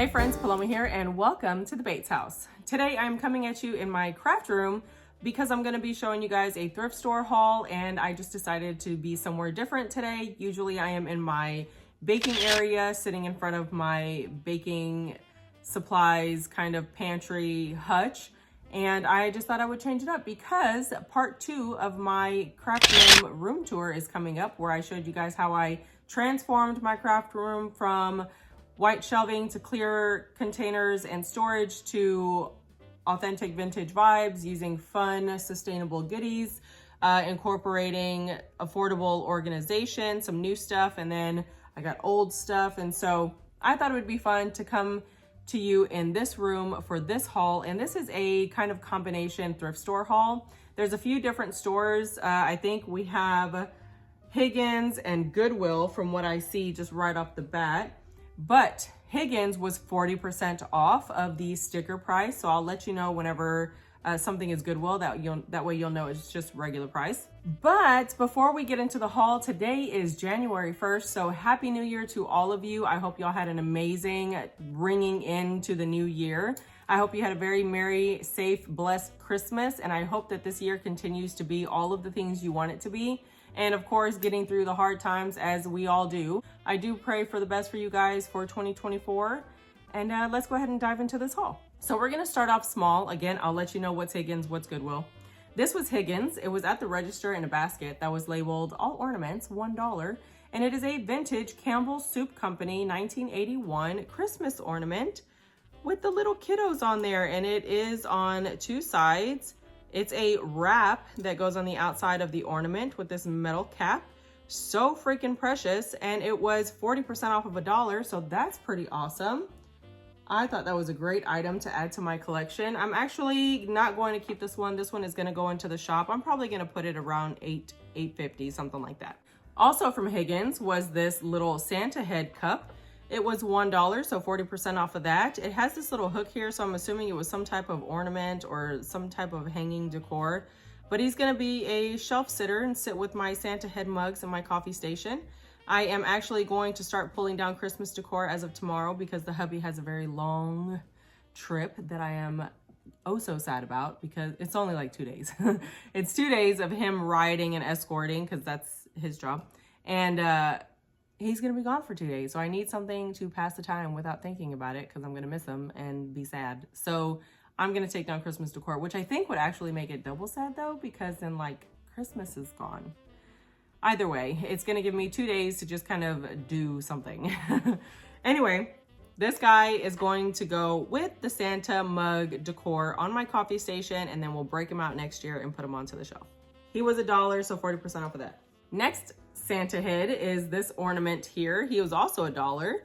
Hey friends, Paloma here and welcome to the Bates House. Today I'm coming at you in my craft room because I'm going to be showing you guys a thrift store haul, and I just decided to be somewhere different today. Usually I am in my baking area, sitting in front of my baking supplies kind of pantry hutch, and I just thought I would change it up because part 2 of my craft room tour is coming up, where I showed you guys how I transformed my craft room from white shelving to clear containers and storage to authentic vintage vibes using fun, sustainable goodies, incorporating affordable organization, some new stuff, and then I got old stuff. And so I thought it would be fun to come to you in this room for this haul. And this is a kind of combination thrift store haul. There's a few different stores. I think we have Higgins and Goodwill from what I see just right off the bat. But Higgins was 40% off of the sticker price. So I'll let you know whenever something is Goodwill, that way you'll know it's just regular price. But before we get into the haul, today is January 1st. So Happy New Year to all of you. I hope y'all had an amazing ringing into the new year. I hope you had a very merry, safe, blessed Christmas. And I hope that this year continues to be all of the things you want it to be. And of course, getting through the hard times as we all do. I do pray for the best for you guys for 2024. And let's go ahead and dive into this haul. So we're gonna start off small. Again, I'll let you know what's Higgins, what's Goodwill. This was Higgins. It was at the register in a basket that was labeled all ornaments, $1. And it is a vintage Campbell's Soup Company 1981 Christmas ornament with the little kiddos on there. And it is on 2 sides. It's a wrap that goes on the outside of the ornament with this metal cap. So freaking precious. And it was 40% off of $1, so that's pretty awesome. I thought that was a great item to add to my collection. I'm actually not going to keep this one. This one is going to go into the shop. I'm probably going to put it around $8.50, something like that. Also from Higgins was this little Santa head cup. It was $1, so 40% off of that. It has this little hook here, so I'm assuming it was some type of ornament or some type of hanging decor. But he's gonna be a shelf sitter and sit with my Santa head mugs in my coffee station. I am actually going to start pulling down Christmas decor as of tomorrow because the hubby has a very long trip that I am oh so sad about because it's only like 2 days. It's 2 days of him riding and escorting because that's his job. And he's gonna be gone for 2 days. So I need something to pass the time without thinking about it because I'm gonna miss him and be sad. So I'm gonna take down Christmas decor, which I think would actually make it double sad though, because then like Christmas is gone. Either way, it's gonna give me 2 days to just kind of do something. Anyway, this guy is going to go with the Santa mug decor on my coffee station, and then we'll break him out next year and put him onto the shelf. He was $1, so 40% off of that. Next Santa head is this ornament here. He was also $1.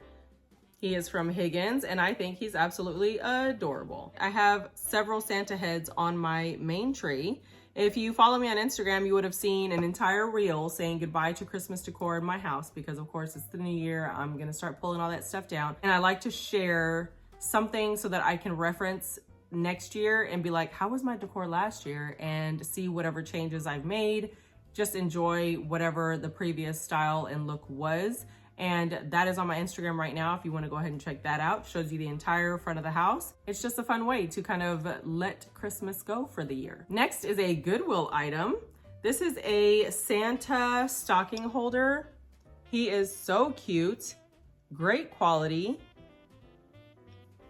He is from Higgins, and I think he's absolutely adorable. I have several Santa heads on my main tree. If you follow me on Instagram, you would have seen an entire reel saying goodbye to Christmas decor in my house because of course it's the new year. I'm gonna start pulling all that stuff down, and I like to share something so that I can reference next year and be like, how was my decor last year, and see whatever changes I've made. Just enjoy whatever the previous style and look was. And that is on my Instagram right now if you want to go ahead and check that out. Shows you the entire front of the house. It's just a fun way to kind of let Christmas go for the year. Next is a Goodwill item. This is a Santa stocking holder. He is so cute, great quality.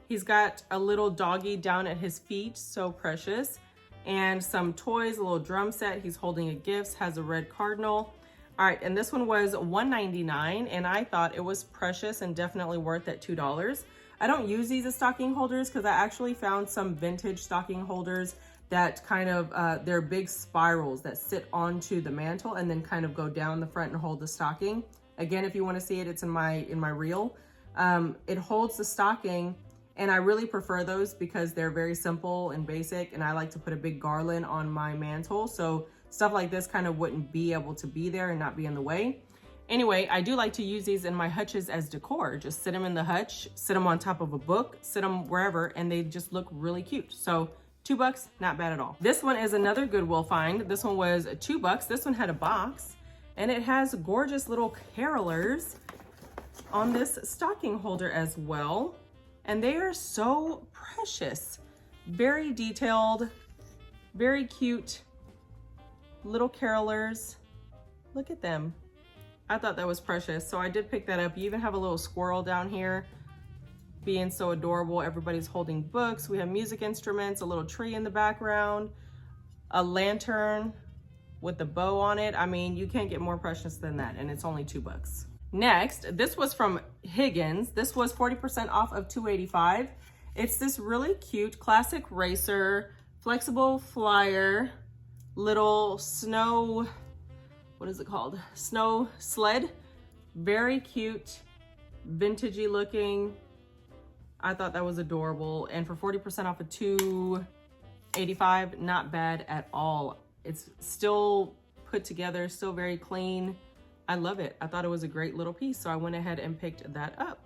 He's got a little doggy down at his feet, so precious. And some toys, a little drum set. He's holding a gift, has a red cardinal. All right, and this one was $1.99, and I thought it was precious and definitely worth at $2. I don't use these as stocking holders because I actually found some vintage stocking holders that kind of, they're big spirals that sit onto the mantle and then kind of go down the front and hold the stocking. Again, if you want to see it, it's in my reel. It holds the stocking. And I really prefer those because they're very simple and basic, and I like to put a big garland on my mantle. So stuff like this kind of wouldn't be able to be there and not be in the way. Anyway, I do like to use these in my hutches as decor. Just sit them in the hutch, sit them on top of a book, sit them wherever, and they just look really cute. So $2, not bad at all. This one is another Goodwill find. This one was $2. This one had a box, and it has gorgeous little carolers on this stocking holder as well. and they are so precious. Very detailed, very cute little carolers. Look at them. I thought that was precious, so I did pick that up. You even have a little squirrel down here being so adorable. Everybody's holding books. We have music instruments, a little tree in the background, a lantern with a bow on it. I mean, you can't get more precious than that, and it's only $2. Next, this was from Higgins. This was 40% off of $2.85. It's this really cute classic racer, flexible flyer, little snow, what is it called? Snow sled. Very cute, vintagey looking. I thought that was adorable. And for 40% off of $2.85, not bad at all. It's still put together, still very clean. I love it. I thought it was a great little piece, so I went ahead and picked that up.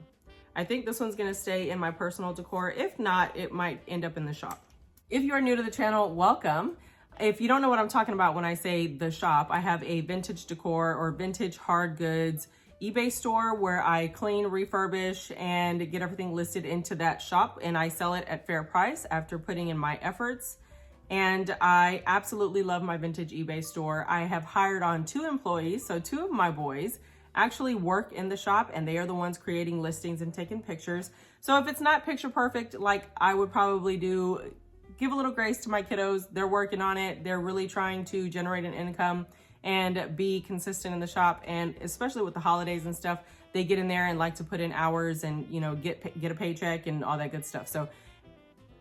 I think this one's gonna stay in my personal decor. If not, it might end up in the shop. If you are new to the channel, welcome. If you don't know what I'm talking about when I say the shop, I have a vintage decor or vintage hard goods eBay store where I clean, refurbish, and get everything listed into that shop, and I sell it at fair price after putting in my efforts. And I absolutely love my vintage eBay store. I have hired on 2 employees, so 2 of my boys actually work in the shop, and they are the ones creating listings and taking pictures. So if it's not picture perfect like I would probably do, give a little grace to my kiddos. They're working on it. They're really trying to generate an income and be consistent in the shop. And especially with the holidays and stuff, they get in there and like to put in hours and, you know, get a paycheck and all that good stuff. So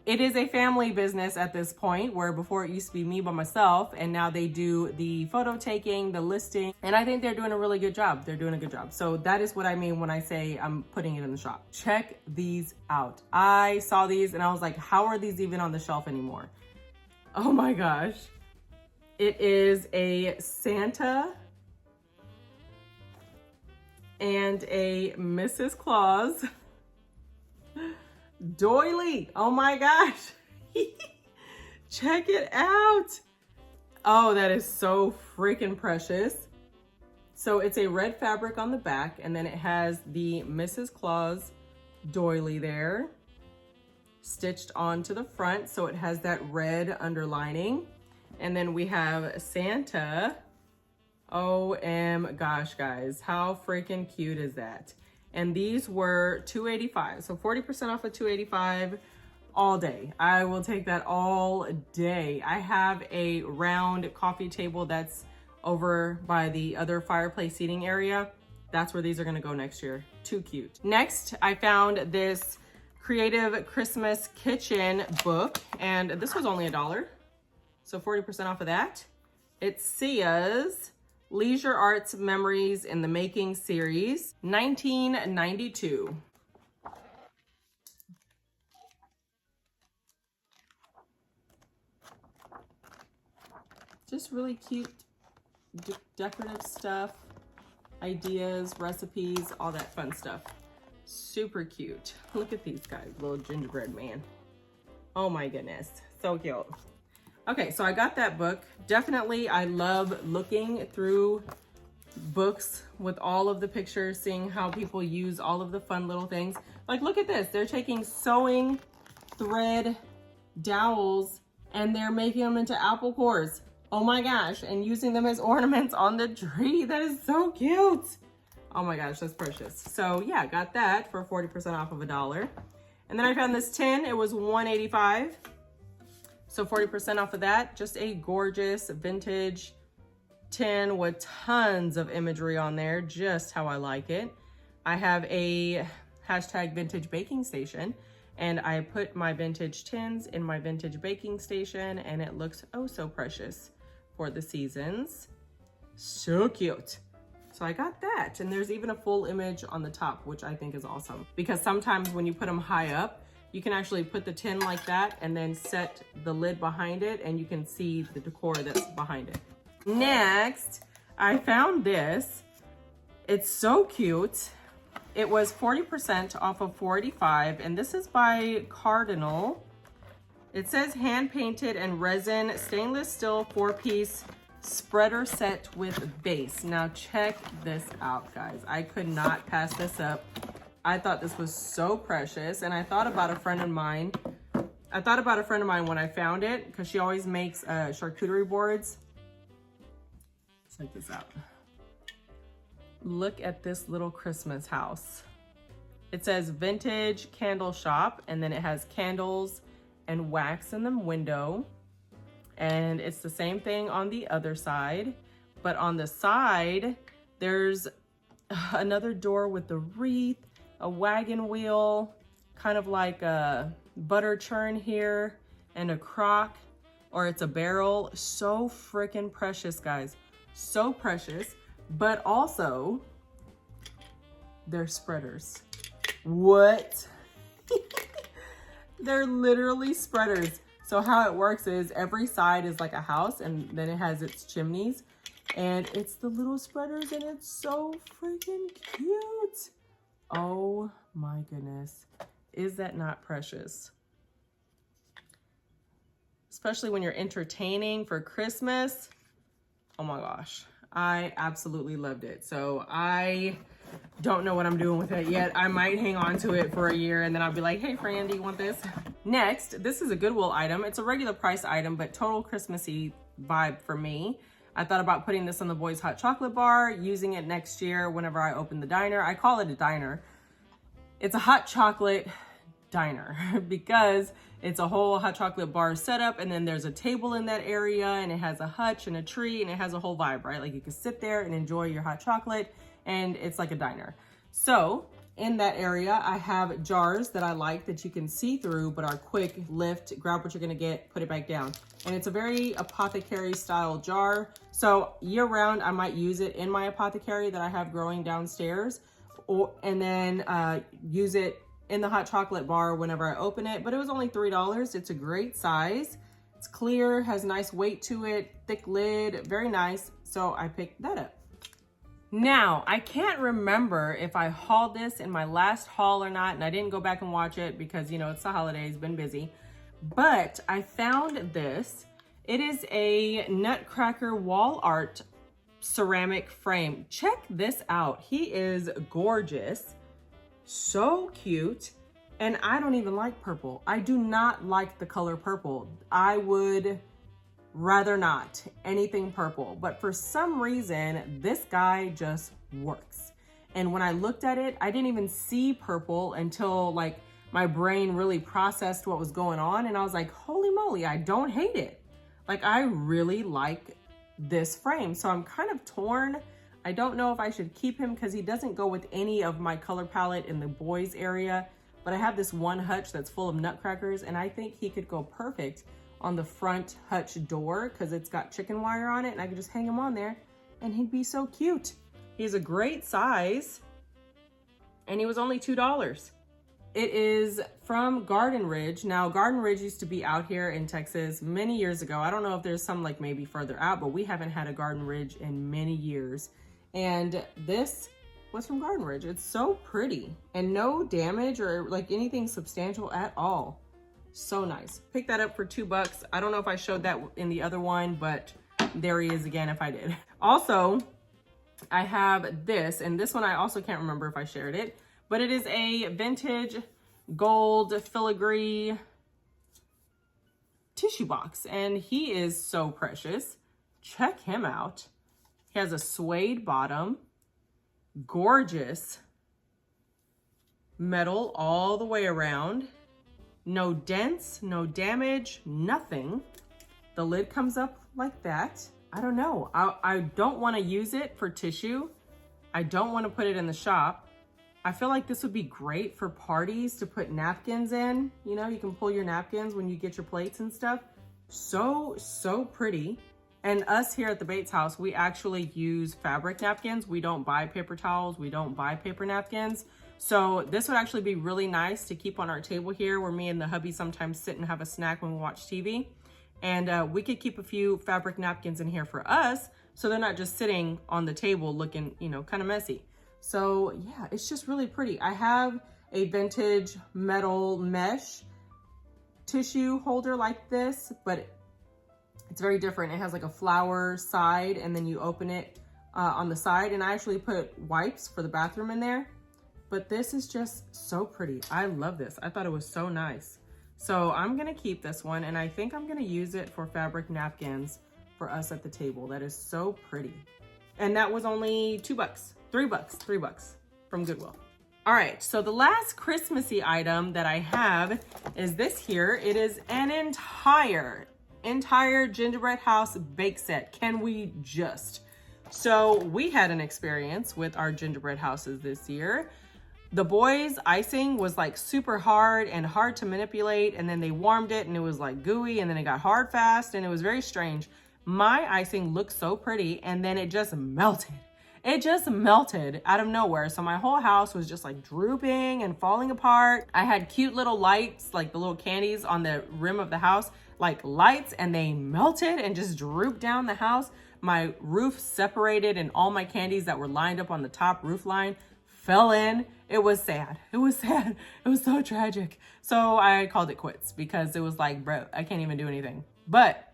it is a family business at this point, where before it used to be me by myself, and now they do the photo taking, the listing, and I think they're doing a really good job. They're doing a good job. So that is what I mean when I say I'm putting it in the shop. Check these out. I saw these and I was like, how are these even on the shelf anymore? Oh my gosh. It is a Santa and a Mrs. Claus doily. Oh my gosh. Check it out. Oh, that is so freaking precious. So it's a red fabric on the back, and then it has the Mrs. Claus doily there stitched onto the front. So it has that red underlining. And then we have Santa. Gosh, guys, how freaking cute is that? And these were $2.85, so 40% off of $2.85 all day. I will take that all day. I have a round coffee table that's over by the other fireplace seating area. That's where these are gonna go next year. Too cute. Next, I found this Creative Christmas Kitchen book, and this was only $1. So 40% off of that. It's Sia's Leisure Arts Memories in the Making series, 1992. Just really cute decorative stuff, ideas, recipes, all that fun stuff. Super cute. Look at these guys, little gingerbread man. Oh my goodness, so cute. Okay, so I got that book. Definitely, I love looking through books with all of the pictures, seeing how people use all of the fun little things. Like, look at this. They're taking sewing thread dowels and they're making them into apple cores. Oh my gosh, and using them as ornaments on the tree. That is so cute. Oh my gosh, that's precious. So yeah, got that for 40% off of $1. And then I found this tin. It was $1.85. So 40% off of that. Just a gorgeous vintage tin with tons of imagery on there, just how I like it. I have a hashtag vintage baking station, and I put my vintage tins in my vintage baking station, and it looks oh so precious for the seasons. So cute. So I got that, and there's even a full image on the top, which I think is awesome, because sometimes when you put them high up, you can actually put the tin like that and then set the lid behind it, and you can see the decor that's behind it. Next, I found this. It's so cute. It was 40% off of $4.85, and this is by Cardinal. It says hand painted and resin stainless steel 4-piece spreader set with base. Now check this out, guys. I could not pass this up. I thought this was so precious, and I thought about a friend of mine. When I found it, because she always makes charcuterie boards. Check this out. Look at this little Christmas house. It says vintage candle shop, and then it has candles and wax in the window. And it's the same thing on the other side, but on the side, there's another door with the wreath, a wagon wheel, kind of like a butter churn here, and a crock, or it's a barrel. So freaking precious, guys. So precious. But also, they're spreaders. What? They're literally spreaders. So how it works is every side is like a house, and then it has its chimneys, and it's the little spreaders, and it's so freaking cute. Oh my goodness. Is that not precious? Especially when you're entertaining for Christmas. Oh my gosh. I absolutely loved it. So I don't know what I'm doing with it yet. I might hang on to it for a year, and then I'll be like, hey, Fran, do you want this? Next, this is a Goodwill item. It's a regular price item, but total Christmassy vibe for me. I thought about putting this on the boys' hot chocolate bar, using it next year whenever I open the diner. I call it a diner. It's a hot chocolate diner because it's a whole hot chocolate bar setup, and then there's a table in that area, and it has a hutch and a tree, and it has a whole vibe, right? Like you can sit there and enjoy your hot chocolate, and it's like a diner. So in that area, I have jars that I like that you can see through, but are quick lift, grab what you're gonna get, put it back down. And it's a very apothecary style jar. So year round, I might use it in my apothecary that I have growing downstairs, and then use it in the hot chocolate bar whenever I open it. But it was only $3. It's a great size. It's clear, has nice weight to it, thick lid, very nice. So I picked that up. Now, I can't remember if I hauled this in my last haul or not, and I didn't go back and watch it because, you know, it's the holidays, been busy. But I found this. It is a Nutcracker wall art ceramic frame. Check this out. He is gorgeous. So cute. And I don't even like purple. I do not like the color purple. I would rather not anything purple, but for some reason this guy just works. And when I looked at it, I didn't even see purple until like my brain really processed what was going on, and I was like, holy moly, I don't hate it. Like, I really like this frame. So I'm kind of torn. I don't know if I should keep him because he doesn't go with any of my color palette in the boys area, but I have this one hutch that's full of nutcrackers, and I think he could go perfect on the front hutch door because it's got chicken wire on it, and I could just hang him on there and he'd be so cute. He's a great size, and he was only $2. It is from Garden Ridge. Now, Garden Ridge used to be out here in Texas many years ago. I don't know if there's some like maybe further out, but we haven't had a Garden Ridge in many years. And this was from Garden Ridge. It's so pretty and no damage or like anything substantial at all. So nice. Picked that up for $2. I don't know if I showed that in the other one, but there he is again if I did. Also, I have this, and this one I also can't remember if I shared it, but it is a vintage gold filigree tissue box, and he is so precious. Check him out. He has a suede bottom, gorgeous metal all the way around. No dents, no damage, nothing. The lid comes up like that. I don't know. I don't want to use it for tissue. I don't want to put it in the shop. I feel like this would be great for parties to put napkins in. You know, you can pull your napkins when you get your plates and stuff. So pretty. And us here at the Bates house, we actually use fabric napkins. We don't buy paper towels. We don't buy paper napkins. So this would actually be really nice to keep on our table here where me and the hubby sometimes sit and have a snack when we watch TV. And we could keep a few fabric napkins in here for us so they're not just sitting on the table looking, you know, kind of messy. So yeah, it's just really pretty. I have a vintage metal mesh tissue holder like this, but it's very different. It has like a flower side, and then you open it on the side. And I actually put wipes for the bathroom in there. but this is just so pretty. I love this. I thought it was so nice. So I'm gonna keep this one, and I think I'm gonna use it for fabric napkins for us at the table. That is so pretty. And that was only $2, $3 from Goodwill. All right, so the last Christmassy item that I have is this here. It is an entire gingerbread house bake set. Can we just? So we had an experience with our gingerbread houses this year. The boys' icing was like super hard and hard to manipulate, and then they warmed it and it was like gooey, and then it got hard fast, and it was very strange. My icing looked so pretty, and then it just melted. It just melted out of nowhere. So my whole house was just like drooping and falling apart. I had cute little lights, like the little candies on the rim of the house, like lights, and they melted and just drooped down the house. My roof separated, and all my candies that were lined up on the top roof line fell in. It was sad. It was sad. It was so tragic. So I called it quits because it was like, bro, I can't even do anything. But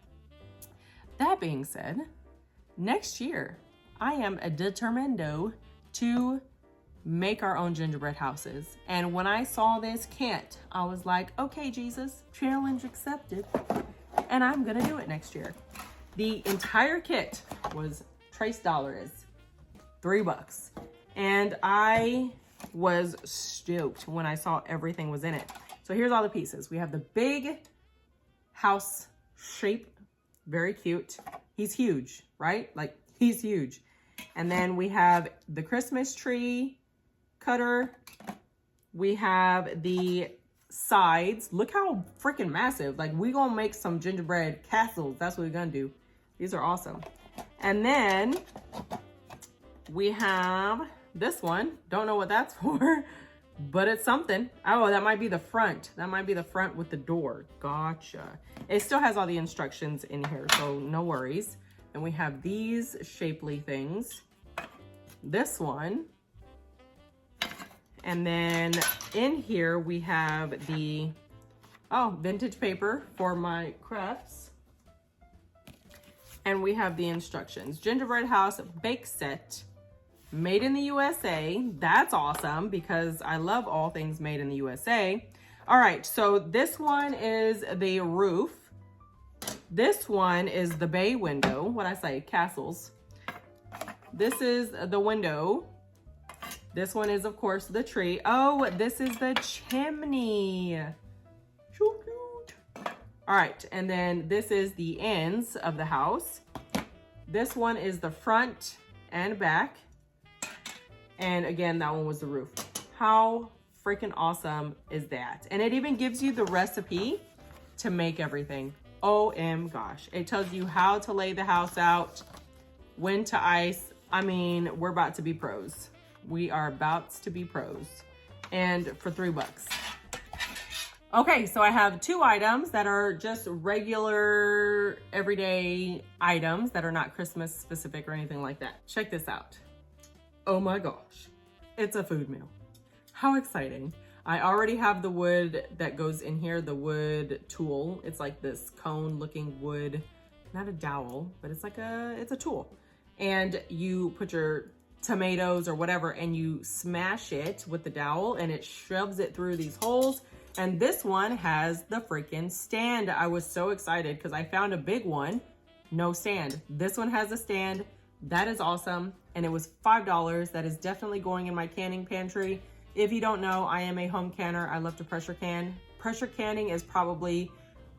that being said, next year, I am determined to make our own gingerbread houses. And when I saw this kit, I was like, okay, Jesus, challenge accepted. And I'm gonna do it next year. The entire kit was Trace Dollars, $3. And I was stoked when I saw everything was in it. So here's all the pieces. We have the big house shape, very cute. He's huge, right? Like, he's huge. And then we have the Christmas tree cutter. We have the sides. Look how freaking massive. Like, we gonna make some gingerbread castles. That's what we're gonna do. These are awesome. And then we have this one. Don't know what that's for, but it's something. Oh, that might be the front. That might be the front with the door. Gotcha. It still has all the instructions in here, so no worries. And we have these shapely things. This one. And then in here we have the, vintage paper for my crafts. And we have the instructions. Gingerbread house bake set, made in the USA. That's awesome because I love all things made in the USA. All right, so this one is the roof. This one is the bay window. What I say, castles. This is the window. This one is, of course, the tree. Oh, this is the chimney. So cute. All right, and then this is the ends of the house. This one is the front and back. And again, that one was the roof. How freaking awesome is that? And it even gives you the recipe to make everything. OM gosh. It tells you how to lay the house out, when to ice. I mean, we're about to be pros. We are about to be pros. And for $3. Okay, so I have 2 items that are just regular everyday items that are not Christmas specific or anything like that. Check this out. Oh my gosh, it's a food meal. How exciting. I already have the wood that goes in here, the wood tool. It's like this cone looking wood, not a dowel, but it's like it's a tool. And you put your tomatoes or whatever and you smash it with the dowel and it shoves it through these holes. And this one has the freaking stand. I was so excited because I found a big one, no stand. This one has a stand. That is awesome. And it was $5. That is definitely going in my canning pantry. If you don't know, I am a home canner. I love to pressure can. Pressure canning is probably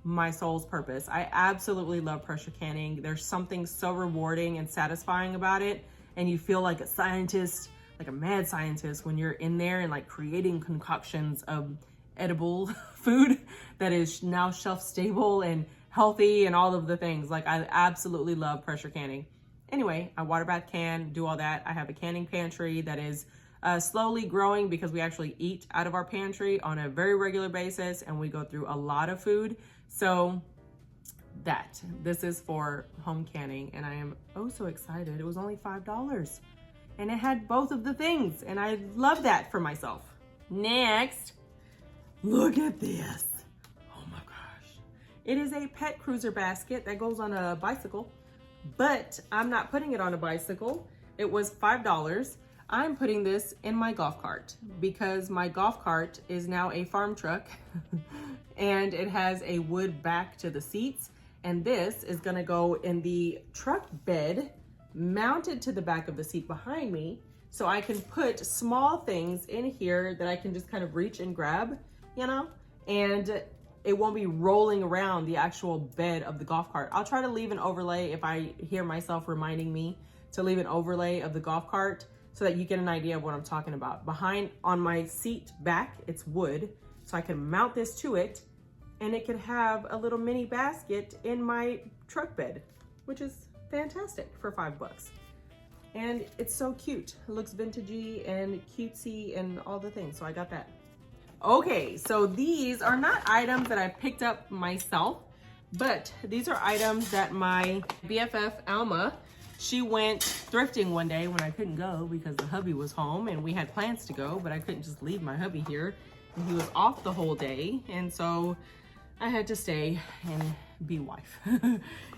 my soul's purpose. I absolutely love pressure canning. There's something so rewarding and satisfying about it. And you feel like a scientist, like a mad scientist when you're in there and like creating concoctions of edible food that is now shelf stable and healthy and all of the things. Like, I absolutely love pressure canning. Anyway, I water bath can, do all that. I have a canning pantry that is slowly growing because we actually eat out of our pantry on a very regular basis and we go through a lot of food. So this is for home canning and I am oh so excited. It was only $5 and it had both of the things and I love that for myself. Next, look at this. Oh my gosh. It is a pet cruiser basket that goes on a bicycle, but I'm not putting it on a bicycle. It was $5. I'm putting this in my golf cart because my golf cart is now a farm truck and it has a wood back to the seats. And this is gonna go in the truck bed mounted to the back of the seat behind me, so I can put small things in here that I can just kind of reach and grab, you know, and it won't be rolling around the actual bed of the golf cart. I'll try to leave an overlay if I hear myself reminding me to leave an overlay of the golf cart so that you get an idea of what I'm talking about. Behind on my seat back, it's wood, so I can mount this to it and it could have a little mini basket in my truck bed, which is fantastic for $5. And it's so cute. It looks vintagey and cutesy and all the things, so I got that. Okay, so these are not items that I picked up myself, but these are items that my BFF Alma, she went thrifting one day when I couldn't go because the hubby was home and we had plans to go, but I couldn't just leave my hubby here. And he was off the whole day, and so I had to stay and be wife.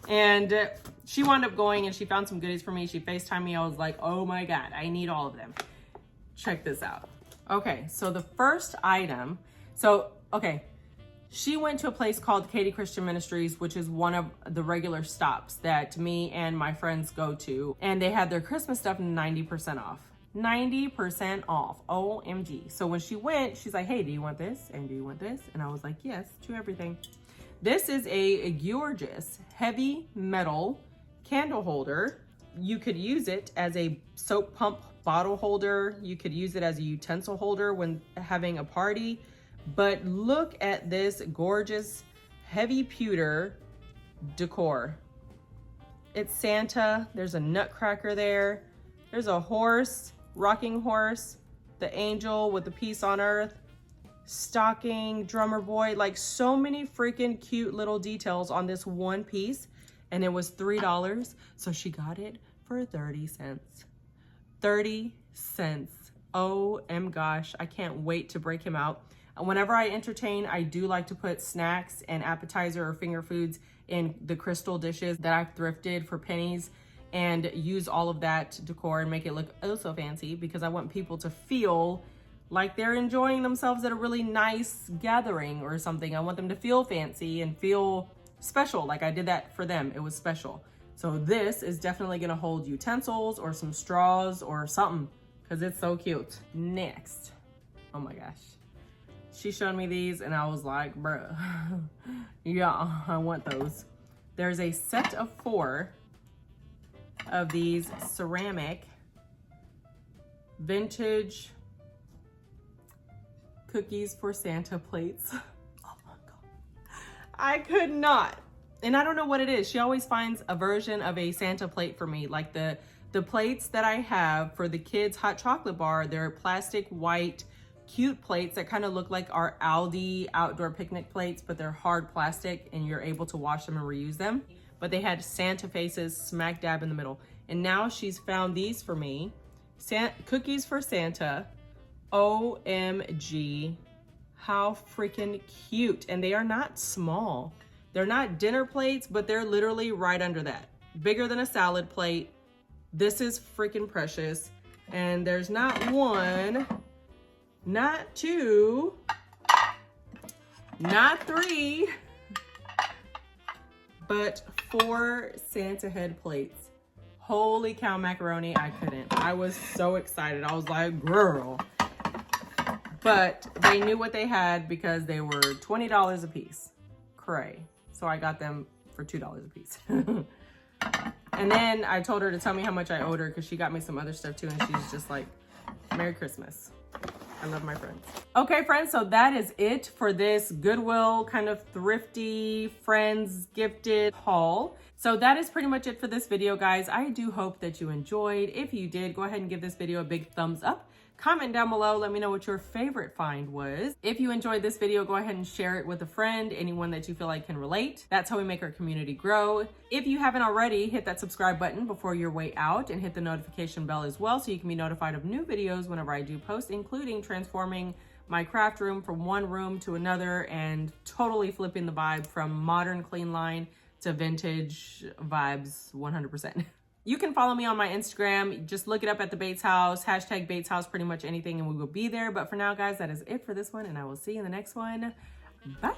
And she wound up going and she found some goodies for me. She FaceTimed me. I was like, oh my God, I need all of them. Check this out. Okay, so the first item, she went to a place called Katy Christian Ministries, which is one of the regular stops that me and my friends go to. And they had their Christmas stuff 90% off. 90% off, OMG. So when she went, she's like, hey, do you want this? And do you want this? And I was like, yes, to everything. This is a gorgeous heavy metal candle holder. You could use it as a soap pump bottle holder. You could use it as a utensil holder when having a party. But look at this gorgeous heavy pewter decor. It's Santa. There's a nutcracker there. There's a horse, rocking horse, the angel with the peace on earth, stocking, drummer boy, like so many freaking cute little details on this one piece. And it was $3. So she got it for 30 cents. 30 cents. Oh my gosh, I can't wait to break him out. Whenever I entertain, I do like to put snacks and appetizer or finger foods in the crystal dishes that I've thrifted for pennies and use all of that decor and make it look oh so fancy, because I want people to feel like they're enjoying themselves at a really nice gathering or something. I want them to feel fancy and feel special, like I did that for them. It was special. So this is definitely gonna hold utensils or some straws or something, because it's so cute. Next, oh my gosh. She showed me these and I was like, bruh, yeah, I want those. There's a set of 4 of these ceramic vintage cookies for Santa plates. Oh my God. I could not. And I don't know what it is. She always finds a version of a Santa plate for me. Like the plates that I have for the kids' hot chocolate bar, they're plastic white cute plates that kind of look like our Aldi outdoor picnic plates, but they're hard plastic and you're able to wash them and reuse them. But they had Santa faces smack dab in the middle. And now she's found these for me. Cookies for Santa. OMG. How freaking cute. And they are not small. They're not dinner plates, but they're literally right under that. Bigger than a salad plate. This is freaking precious. And there's not 1, not 2, not 3, but 4 Santa head plates. Holy cow macaroni, I couldn't. I was so excited. I was like, girl. But they knew what they had because they were $20 a piece. Cray. So I got them for $2 a piece. And then I told her to tell me how much I owed her because she got me some other stuff too. And she's just like, Merry Christmas. I love my friends. Okay, friends, so that is it for this Goodwill kind of thrifty friends gifted haul. So that is pretty much it for this video, guys. I do hope that you enjoyed. If you did, go ahead and give this video a big thumbs up. Comment down below, let me know what your favorite find was. If you enjoyed this video, go ahead and share it with a friend, anyone that you feel like can relate. That's how we make our community grow. If you haven't already, hit that subscribe button before your way out and hit the notification bell as well so you can be notified of new videos whenever I do post, including transforming my craft room from one room to another and totally flipping the vibe from modern clean line to vintage vibes 100%. You can follow me on my Instagram. Just look it up at the Bates House, hashtag Bates House, pretty much anything, and we will be there. But for now, guys, that is it for this one, and I will see you in the next one. Bye.